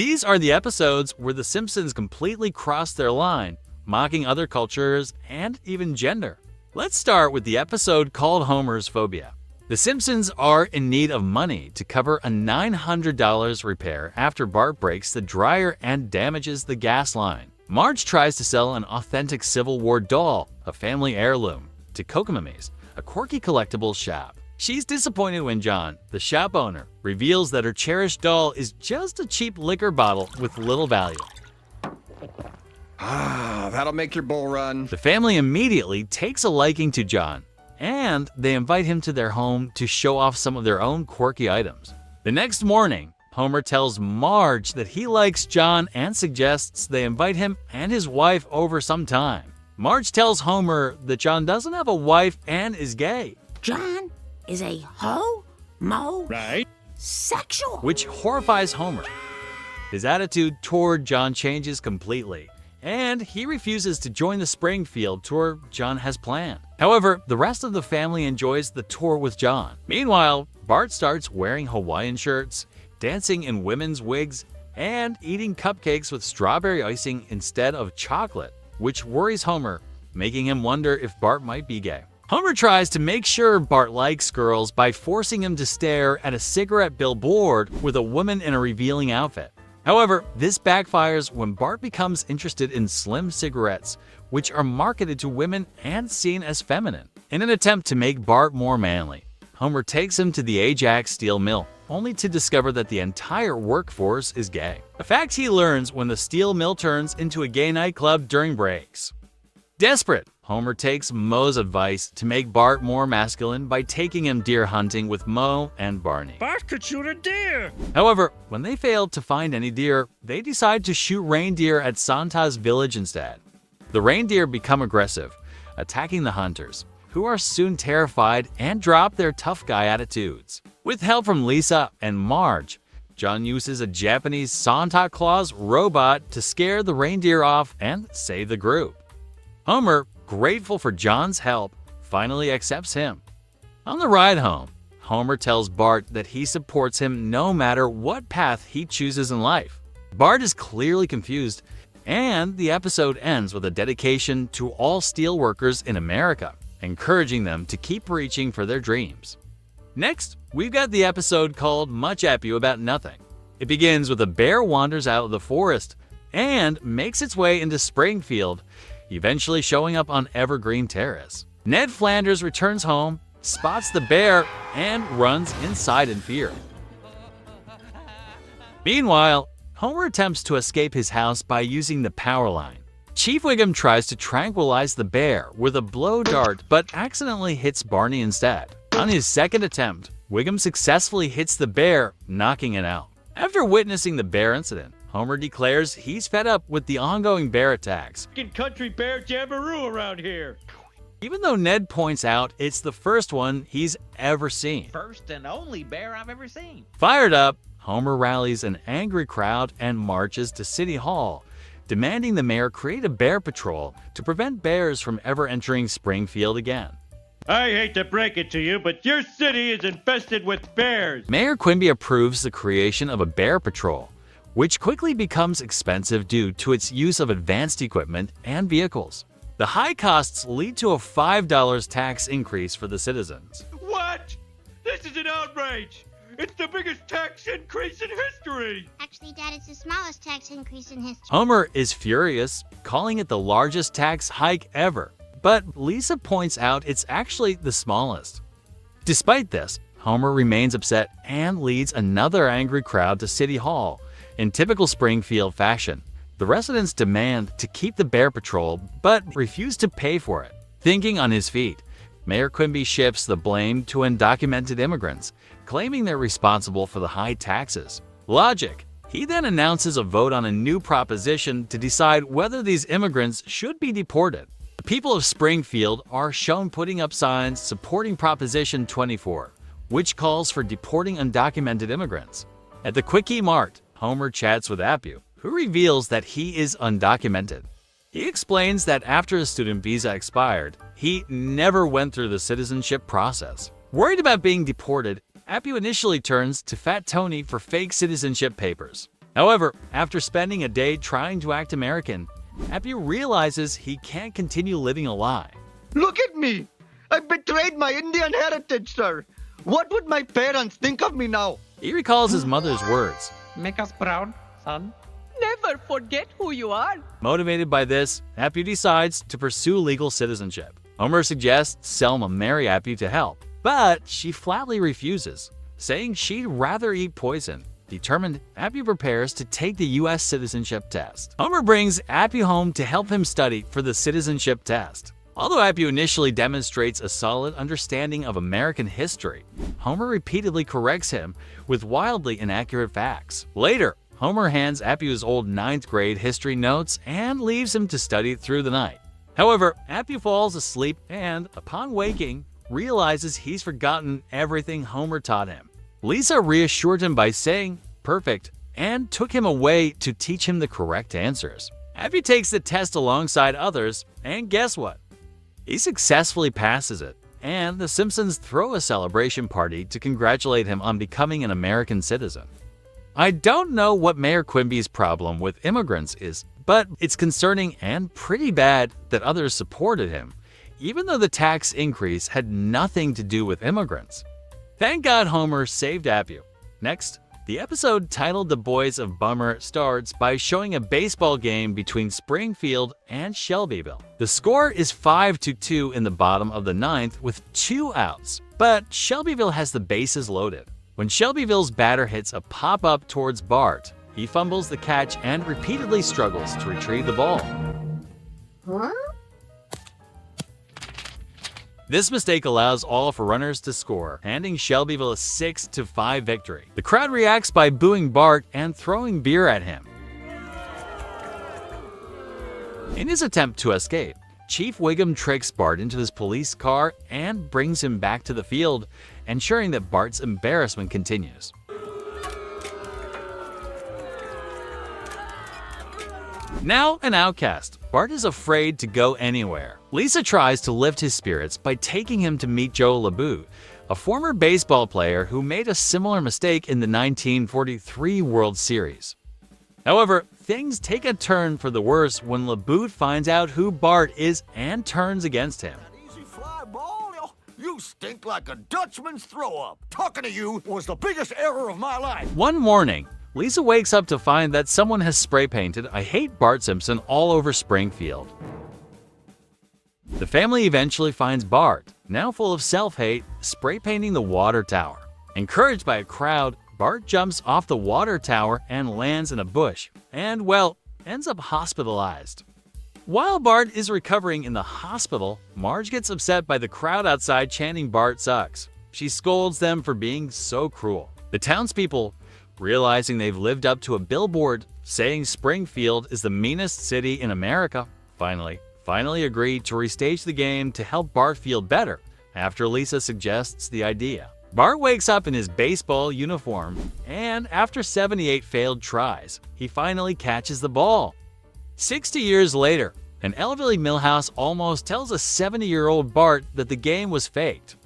These are the episodes where the Simpsons completely cross their line, mocking other cultures and even gender. Let's start with the episode called Homer's Phobia. The Simpsons are in need of money to cover a $900 repair after Bart breaks the dryer and damages the gas line. Marge tries to sell an authentic Civil War doll, a family heirloom, to Cockamamie's, a quirky collectibles shop. She's disappointed when John, the shop owner, reveals that her cherished doll is just a cheap liquor bottle with little value. That'll make your bull run. The family immediately takes a liking to John, and they invite him to their home to show off some of their own quirky items. The next morning, Homer tells Marge that he likes John and suggests they invite him and his wife over sometime. Marge tells Homer that John doesn't have a wife and is gay. John is a sexual. Which horrifies Homer. His attitude toward John changes completely, and he refuses to join the Springfield tour John has planned. However, the rest of the family enjoys the tour with John. Meanwhile, Bart starts wearing Hawaiian shirts, dancing in women's wigs, and eating cupcakes with strawberry icing instead of chocolate, which worries Homer, making him wonder if Bart might be gay. Homer tries to make sure Bart likes girls by forcing him to stare at a cigarette billboard with a woman in a revealing outfit. However, this backfires when Bart becomes interested in slim cigarettes, which are marketed to women and seen as feminine. In an attempt to make Bart more manly, Homer takes him to the Ajax steel mill, only to discover that the entire workforce is gay. A fact he learns when the steel mill turns into a gay nightclub during breaks. Desperate, Homer takes Moe's advice to make Bart more masculine by taking him deer hunting with Moe and Barney. Bart could shoot a deer! However, when they fail to find any deer, they decide to shoot reindeer at Santa's village instead. The reindeer become aggressive, attacking the hunters, who are soon terrified and drop their tough guy attitudes. With help from Lisa and Marge, John uses a Japanese Santa Claus robot to scare the reindeer off and save the group. Homer, grateful for John's help, finally accepts him. On the ride home, Homer tells Bart that he supports him no matter what path he chooses in life. Bart is clearly confused, and the episode ends with a dedication to all steelworkers in America, encouraging them to keep reaching for their dreams. Next, we've got the episode called Much Ado About Nothing. It begins with a bear wanders out of the forest and makes its way into Springfield, eventually showing up on Evergreen Terrace. Ned Flanders returns home, spots the bear, and runs inside in fear. Meanwhile, Homer attempts to escape his house by using the power line. Chief Wiggum tries to tranquilize the bear with a blow dart but accidentally hits Barney instead. On his second attempt, Wiggum successfully hits the bear, knocking it out. After witnessing the bear incident, Homer declares he's fed up with the ongoing bear attacks. Country bear jamboree around here. Even though Ned points out it's the first one he's ever seen. First and only bear I've ever seen. Fired up, Homer rallies an angry crowd and marches to City Hall, demanding the mayor create a bear patrol to prevent bears from ever entering Springfield again. I hate to break it to you, but your city is infested with bears. Mayor Quimby approves the creation of a bear patrol, which quickly becomes expensive due to its use of advanced equipment and vehicles. The high costs lead to a $5 tax increase for the citizens. What? This is an outrage! It's the biggest tax increase in history! Actually, Dad, it's the smallest tax increase in history. Homer is furious, calling it the largest tax hike ever, but Lisa points out it's actually the smallest. Despite this, Homer remains upset and leads another angry crowd to City Hall. In typical Springfield fashion, the residents demand to keep the bear patrol but refuse to pay for it. Thinking on his feet, Mayor Quimby shifts the blame to undocumented immigrants, claiming they're responsible for the high taxes. Logic. He then announces a vote on a new proposition to decide whether these immigrants should be deported. The people of Springfield are shown putting up signs supporting Proposition 24, which calls for deporting undocumented immigrants. At the Quickie Mart, Homer chats with Apu, who reveals that he is undocumented. He explains that after his student visa expired, he never went through the citizenship process. Worried about being deported, Apu initially turns to Fat Tony for fake citizenship papers. However, after spending a day trying to act American, Appy realizes he can't continue living a lie. Look at me! I betrayed my Indian heritage, sir! What would my parents think of me now? He recalls his mother's words. Make us proud, son. Never forget who you are. Motivated by this, Appy decides to pursue legal citizenship. Homer suggests Selma marry Appy to help, but she flatly refuses, saying she'd rather eat poison. Determined, Appy prepares to take the U.S. citizenship test. Homer brings Appy home to help him study for the citizenship test. Although Appy initially demonstrates a solid understanding of American history, Homer repeatedly corrects him with wildly inaccurate facts. Later, Homer hands Appy his old 9th grade history notes and leaves him to study through the night. However, Appy falls asleep and, upon waking, realizes he's forgotten everything Homer taught him. Lisa reassured him by saying, "Perfect," and took him away to teach him the correct answers. Appy takes the test alongside others, and guess what? He successfully passes it, and the Simpsons throw a celebration party to congratulate him on becoming an American citizen. I don't know what Mayor Quimby's problem with immigrants is, but it's concerning and pretty bad that others supported him, even though the tax increase had nothing to do with immigrants. Thank God Homer saved Appy. Next, the episode titled The Boys of Bummer starts by showing a baseball game between Springfield and Shelbyville. The score is 5-2 in the bottom of the 9th with 2 outs, but Shelbyville has the bases loaded. When Shelbyville's batter hits a pop-up towards Bart, he fumbles the catch and repeatedly struggles to retrieve the ball. This mistake allows all for runners to score, handing Shelbyville a 6-5 victory. The crowd reacts by booing Bart and throwing beer at him. In his attempt to escape, Chief Wiggum tricks Bart into his police car and brings him back to the field, ensuring that Bart's embarrassment continues. Now an outcast, Bart is afraid to go anywhere. Lisa tries to lift his spirits by taking him to meet Joe LaBute, a former baseball player who made a similar mistake in the 1943 World Series. However, things take a turn for the worse when LaBute finds out who Bart is and turns against him. Easy fly ball. You stink like a Dutchman's throw-up. Talking to you was the biggest error of my life. One morning, Lisa wakes up to find that someone has spray painted "I hate Bart Simpson" all over Springfield. The family eventually finds Bart, now full of self-hate, spray painting the water tower. Encouraged by a crowd, Bart jumps off the water tower and lands in a bush, and, well, ends up hospitalized. While Bart is recovering in the hospital, Marge gets upset by the crowd outside chanting "Bart sucks." She scolds them for being so cruel. The townspeople, realizing they've lived up to a billboard saying Springfield is the meanest city in America, finally agreed to restage the game to help Bart feel better after Lisa suggests the idea. Bart wakes up in his baseball uniform, and after 78 failed tries, he finally catches the ball. 60 years later, an elderly Millhouse almost tells a 70-year-old Bart that the game was faked.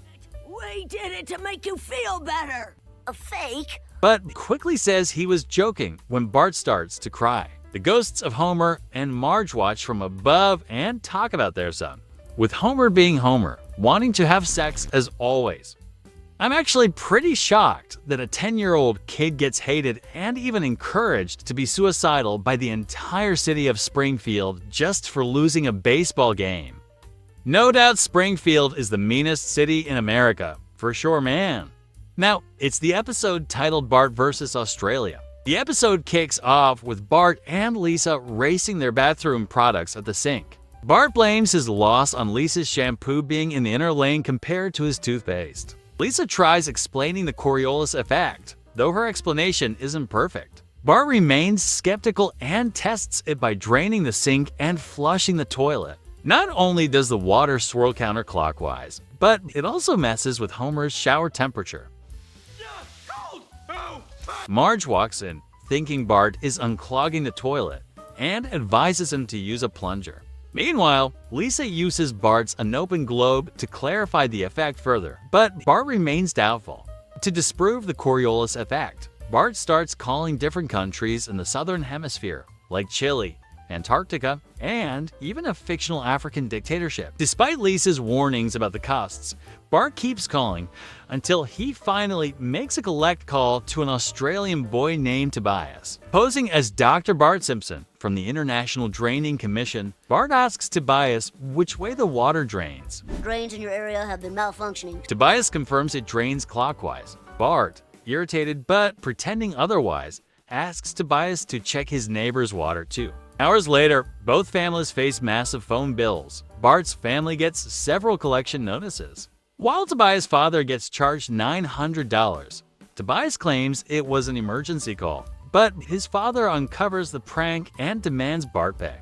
We did it to make you feel better. A fake? But quickly says he was joking when Bart starts to cry. The ghosts of Homer and Marge watch from above and talk about their son, with Homer being Homer, wanting to have sex as always. I'm actually pretty shocked that a 10-year-old kid gets hated and even encouraged to be suicidal by the entire city of Springfield just for losing a baseball game. No doubt Springfield is the meanest city in America, for sure, man. Now, it's the episode titled Bart vs. Australia. The episode kicks off with Bart and Lisa racing their bathroom products at the sink. Bart blames his loss on Lisa's shampoo being in the inner lane compared to his toothpaste. Lisa tries explaining the Coriolis effect, though her explanation isn't perfect. Bart remains skeptical and tests it by draining the sink and flushing the toilet. Not only does the water swirl counterclockwise, but it also messes with Homer's shower temperature. Marge walks in, thinking Bart is unclogging the toilet, and advises him to use a plunger. Meanwhile, Lisa uses Bart's unopened globe to clarify the effect further, but Bart remains doubtful. To disprove the Coriolis effect, Bart starts calling different countries in the southern hemisphere, like Chile, Antarctica, and even a fictional African dictatorship. Despite Lisa's warnings about the costs, Bart keeps calling until he finally makes a collect call to an Australian boy named Tobias. Posing as Dr. Bart Simpson from the International Draining Commission, Bart asks Tobias which way the water drains. Drains in your area have been malfunctioning. Tobias confirms it drains clockwise. Bart, irritated but pretending otherwise, asks Tobias to check his neighbor's water too. Hours later, both families face massive phone bills. Bart's family gets several collection notices, while Tobias' father gets charged $900. Tobias claims it was an emergency call, but his father uncovers the prank and demands Bart pay.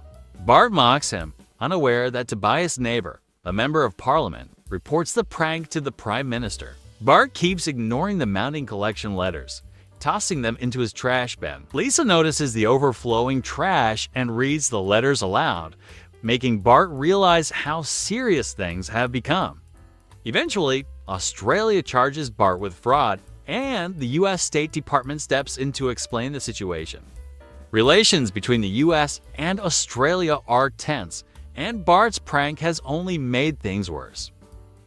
Bart mocks him, unaware that Tobias' neighbor, a member of parliament, reports the prank to the prime minister. Bart keeps ignoring the mounting collection letters, tossing them into his trash bin. Lisa notices the overflowing trash and reads the letters aloud, making Bart realize how serious things have become. Eventually, Australia charges Bart with fraud, and the US State Department steps in to explain the situation. Relations between the US and Australia are tense, and Bart's prank has only made things worse.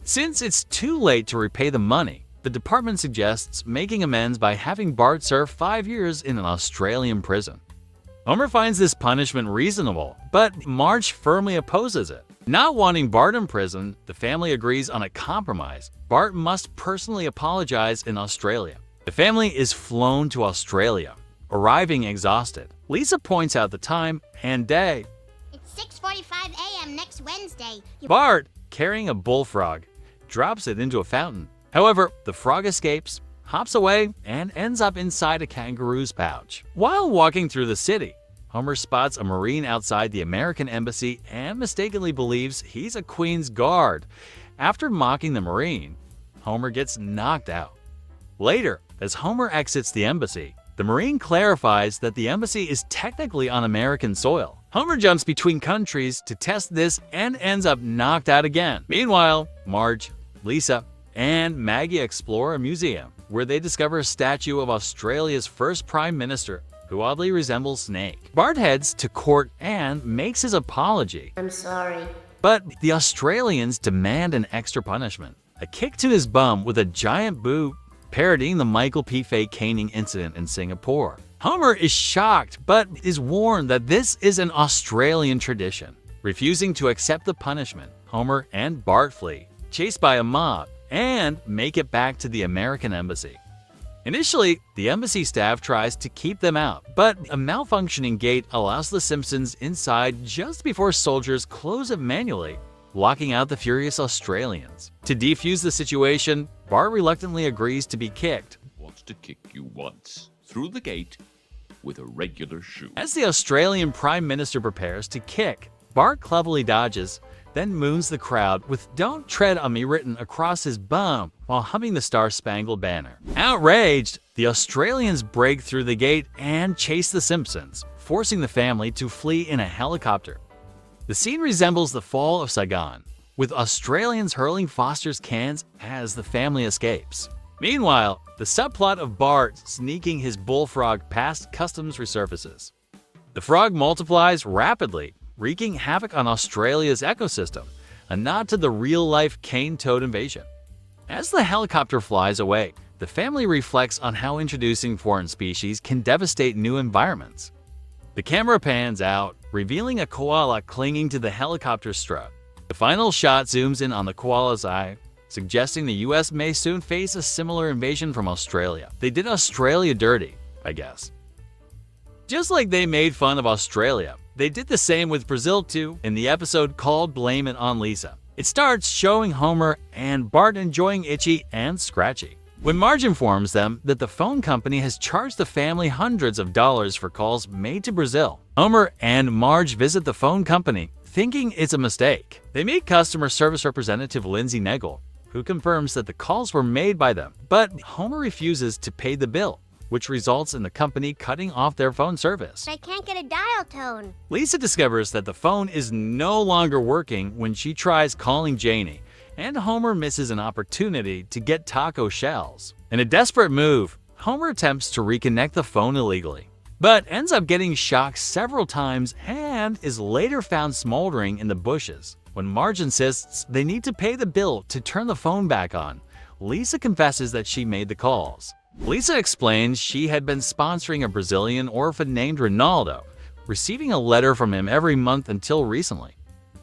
Since it's too late to repay the money, the department suggests making amends by having Bart serve 5 years in an Australian prison. Homer finds this punishment reasonable, but Marge firmly opposes it. Not wanting Bart in prison, the family agrees on a compromise. Bart must personally apologize in Australia. The family is flown to Australia, arriving exhausted. Lisa points out the time and day. It's 6:45 a.m. next Wednesday. Bart, carrying a bullfrog, drops it into a fountain. However, the frog escapes, hops away, and ends up inside a kangaroo's pouch. While walking through the city, Homer spots a Marine outside the American embassy and mistakenly believes he's a Queen's guard. After mocking the Marine, Homer gets knocked out. Later, as Homer exits the embassy, the Marine clarifies that the embassy is technically on American soil. Homer jumps between countries to test this and ends up knocked out again. Meanwhile, Marge, Lisa, and Maggie explore a museum where they discover a statue of Australia's first Prime Minister, who oddly resembles Snake. Bart heads to court and makes his apology. I'm sorry. But the Australians demand an extra punishment, a kick to his bum with a giant boot, parodying the Michael P. Fay caning incident in Singapore. Homer is shocked, but is warned that this is an Australian tradition. Refusing to accept the punishment, Homer and Bart flee, chased by a mob, and make it back to the American embassy. Initially, the embassy staff tries to keep them out, but a malfunctioning gate allows the Simpsons inside just before soldiers close it manually, locking out the furious Australians. To defuse the situation, Bart reluctantly agrees to be kicked. Wants to kick you once through the gate with a regular shoe. As the Australian Prime Minister prepares to kick, Bart cleverly dodges, then moons the crowd with "Don't tread on me" written across his bum while humming the Star-Spangled Banner. Outraged, the Australians break through the gate and chase the Simpsons, forcing the family to flee in a helicopter. The scene resembles the fall of Saigon, with Australians hurling Foster's cans as the family escapes. Meanwhile, the subplot of Bart sneaking his bullfrog past customs resurfaces. The frog multiplies rapidly, wreaking havoc on Australia's ecosystem, a nod to the real-life cane toad invasion. As the helicopter flies away, the family reflects on how introducing foreign species can devastate new environments. The camera pans out, revealing a koala clinging to the helicopter's strut. The final shot zooms in on the koala's eye, suggesting the US may soon face a similar invasion from Australia. They did Australia dirty, I guess. Just like they made fun of Australia, they did the same with Brazil too in the episode called Blame It on Lisa. It starts showing Homer and Bart enjoying Itchy and Scratchy, when Marge informs them that the phone company has charged the family hundreds of dollars for calls made to Brazil. Homer and Marge visit the phone company, thinking it's a mistake. They meet customer service representative Lindsay Nagel, who confirms that the calls were made by them, but Homer refuses to pay the bill, which results in the company cutting off their phone service. I can't get a dial tone. Lisa discovers that the phone is no longer working when she tries calling Janie, and Homer misses an opportunity to get taco shells. In a desperate move, Homer attempts to reconnect the phone illegally, but ends up getting shocked several times and is later found smoldering in the bushes. When Marge insists they need to pay the bill to turn the phone back on, Lisa confesses that she made the calls. Lisa explains she had been sponsoring a Brazilian orphan named Ronaldo, receiving a letter from him every month until recently.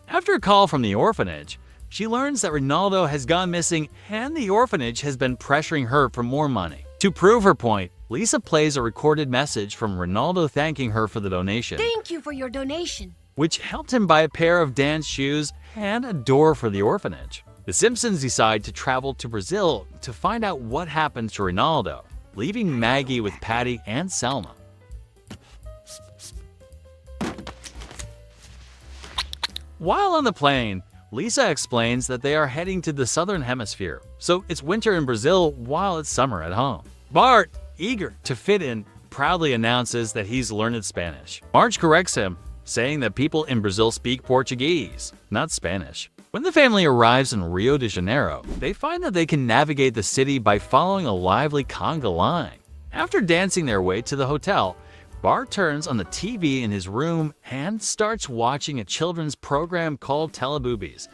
After a call from the orphanage, she learns that Ronaldo has gone missing and the orphanage has been pressuring her for more money. To prove her point, Lisa plays a recorded message from Ronaldo thanking her for the donation, Thank you for your donation. which helped him buy a pair of dance shoes and a door for the orphanage. The Simpsons decide to travel to Brazil to find out what happened to Ronaldo, leaving Maggie with Patty and Selma. While on the plane, Lisa explains that they are heading to the southern hemisphere, so it's winter in Brazil while it's summer at home. Bart, eager to fit in, proudly announces that he's learned Spanish. Marge corrects him, saying that people in Brazil speak Portuguese, not Spanish. When the family arrives in Rio de Janeiro, they find that they can navigate the city by following a lively conga line. After dancing their way to the hotel, Bart turns on the TV in his room and starts watching a children's program called Teletubbies,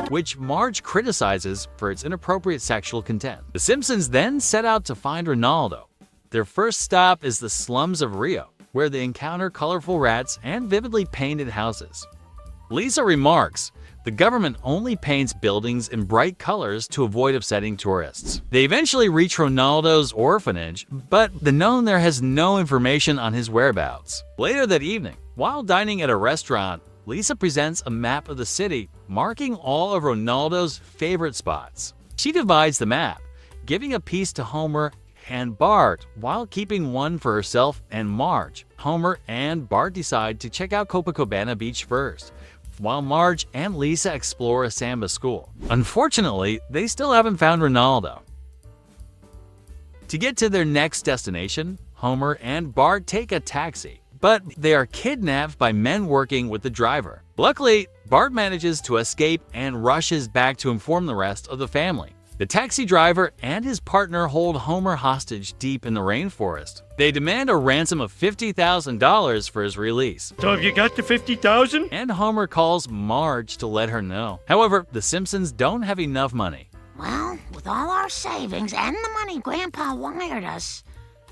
which Marge criticizes for its inappropriate sexual content. The Simpsons then set out to find Ronaldo. Their first stop is the slums of Rio, where they encounter colorful rats and vividly painted houses. Lisa remarks, the government only paints buildings in bright colors to avoid upsetting tourists. They eventually reach Ronaldo's orphanage, but the known there has no information on his whereabouts. Later that evening, while dining at a restaurant, Lisa presents a map of the city, marking all of Ronaldo's favorite spots. She divides the map, giving a piece to Homer and Bart, while keeping one for herself and Marge. Homer and Bart decide to check out Copacabana Beach first, while Marge and Lisa explore a samba school. Unfortunately, they still haven't found Ronaldo. To get to their next destination, Homer and Bart take a taxi, but they are kidnapped by men working with the driver. Luckily, Bart manages to escape and rushes back to inform the rest of the family. The taxi driver and his partner hold Homer hostage deep in the rainforest. They demand a ransom of $50,000 for his release. So have you got the 50,000? And Homer calls Marge to let her know. However, the Simpsons don't have enough money. Well, with all our savings and the money Grandpa wired us,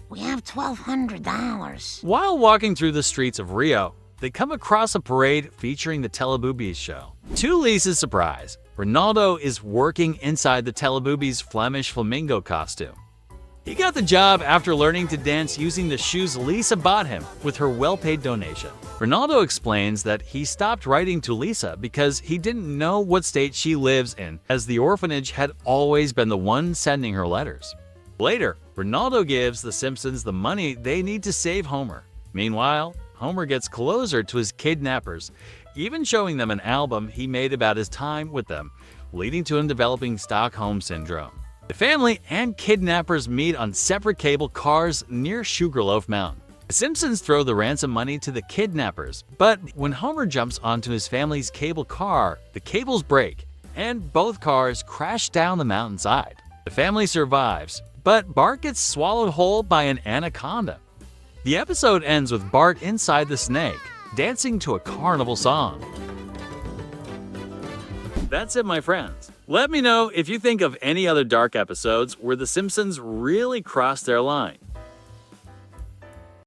we have $1,200. While walking through the streets of Rio, they come across a parade featuring the Teletubbies show. To Lisa's surprise, Ronaldo is working inside the Teletubbies' Flemish flamingo costume. He got the job after learning to dance using the shoes Lisa bought him with her well-paid donation. Ronaldo explains that he stopped writing to Lisa because he didn't know what state she lives in, as the orphanage had always been the one sending her letters. Later, Ronaldo gives the Simpsons the money they need to save Homer. Meanwhile, Homer gets closer to his kidnappers, even showing them an album he made about his time with them, leading to him developing Stockholm Syndrome. The family and kidnappers meet on separate cable cars near Sugarloaf Mountain. The Simpsons throw the ransom money to the kidnappers, but when Homer jumps onto his family's cable car, the cables break, and both cars crash down the mountainside. The family survives, but Bart gets swallowed whole by an anaconda. The episode ends with Bart inside the snake, dancing to a carnival song. That's it, my friends. Let me know if you think of any other dark episodes where The Simpsons really crossed their line.